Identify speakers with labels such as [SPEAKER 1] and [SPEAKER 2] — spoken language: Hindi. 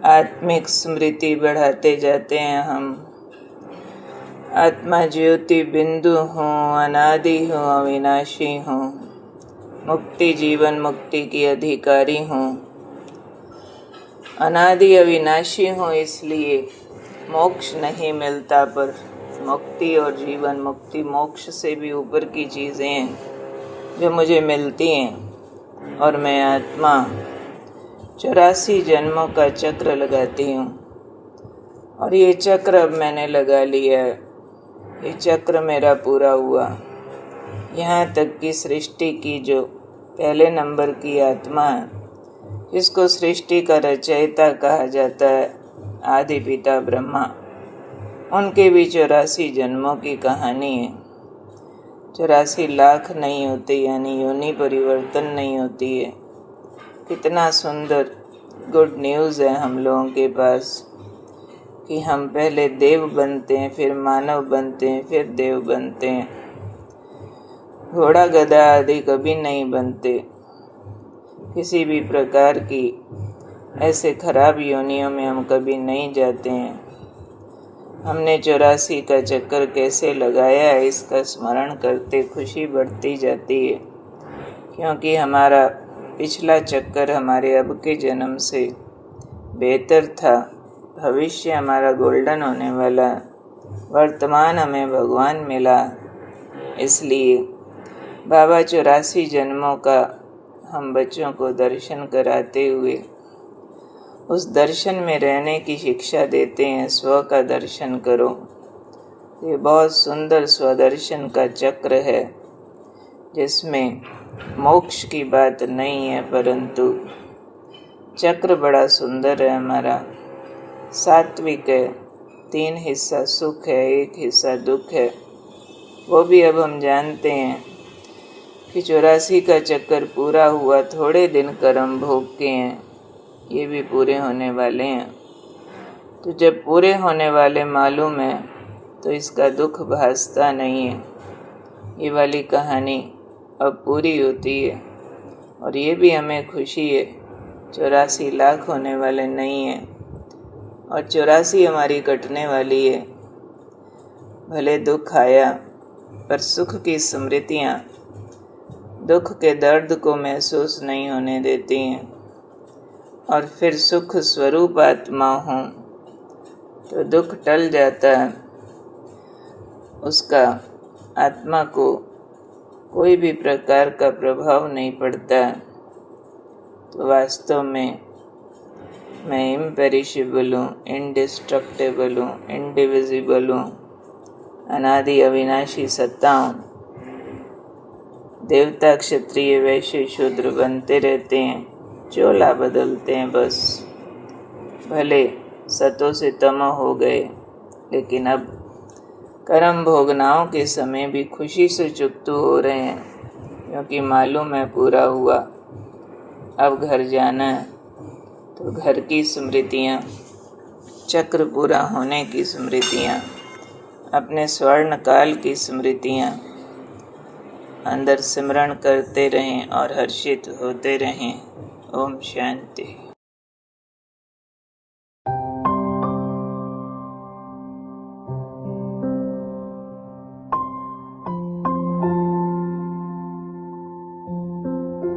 [SPEAKER 1] आत्मिक स्मृति बढ़ाते जाते हैं हम। आत्मा ज्योति बिंदु हूँ, अनादि हूँ, अविनाशी हूँ, मुक्ति जीवन मुक्ति की अधिकारी हूँ, अनादि अविनाशी हूँ। इसलिए मोक्ष नहीं मिलता, पर मुक्ति और जीवन मुक्ति मोक्ष से भी ऊपर की चीज़ें हैं जो मुझे मिलती हैं। और मैं आत्मा 84 जन्मों का चक्र लगाती हूँ, और ये चक्र अब मैंने लगा लिया है। ये चक्र मेरा पूरा हुआ। यहाँ तक कि सृष्टि की जो पहले नंबर की आत्मा है, जिसको सृष्टि का रचयिता कहा जाता है, आदि पिता ब्रह्मा, उनके भी 84 जन्मों की कहानी है। 84 लाख नहीं होते, यानी योनि परिवर्तन नहीं होती है। कितना सुंदर गुड न्यूज़ है हम लोगों के पास कि हम पहले देव बनते हैं, फिर मानव बनते हैं, फिर देव बनते हैं। घोड़ा गधा आदि कभी नहीं बनते। किसी भी प्रकार की ऐसे खराब योनियों में हम कभी नहीं जाते हैं। हमने 84 का चक्कर कैसे लगाया है, इसका स्मरण करते खुशी बढ़ती जाती है, क्योंकि हमारा पिछला चक्कर हमारे अब के जन्म से बेहतर था। भविष्य हमारा गोल्डन होने वाला, वर्तमान हमें भगवान मिला। इसलिए बाबा 84 जन्मों का हम बच्चों को दर्शन कराते हुए उस दर्शन में रहने की शिक्षा देते हैं। स्व का दर्शन करो। ये बहुत सुंदर स्वदर्शन का चक्र है, जिसमें मोक्ष की बात नहीं है, परंतु चक्र बड़ा सुंदर है हमारा। सात्विक है, 3 हिस्सा सुख है, 1 हिस्सा दुख है। वो भी अब हम जानते हैं कि 84 का चक्कर पूरा हुआ। थोड़े दिन कर्म भोग के हैं, ये भी पूरे होने वाले हैं। तो जब पूरे होने वाले मालूम है, तो इसका दुख भासता नहीं है। ये वाली कहानी अब पूरी होती है, और ये भी हमें खुशी है। 84 लाख होने वाले नहीं हैं, और 84 हमारी कटने वाली है। भले दुख आया, पर सुख की स्मृतियाँ दुख के दर्द को महसूस नहीं होने देती हैं। और फिर सुख स्वरूप आत्मा हूँ, तो दुख टल जाता है। उसका आत्मा को कोई भी प्रकार का प्रभाव नहीं पड़ता। तो वास्तव में मैं इम्पेरिशेबल हूँ, इंडिस्ट्रक्टेबल हूँ, इंडिविजिबल हूँ, अनादि अविनाशी सत्ता हूँ। देवता क्षत्रिय वैश्य शूद्र बनते रहते हैं, चोला बदलते हैं बस। भले सतो से तमो हो गए, लेकिन अब कर्म भोगनाओं के समय भी खुशी से चुकतू हो रहे हैं, क्योंकि मालूम है पूरा हुआ। अब घर जाना है, तो घर की स्मृतियाँ, चक्र पूरा होने की स्मृतियाँ, अपने स्वर्ण काल की स्मृतियाँ अंदर सिमरण करते रहें और हर्षित होते रहें। ओम शांति।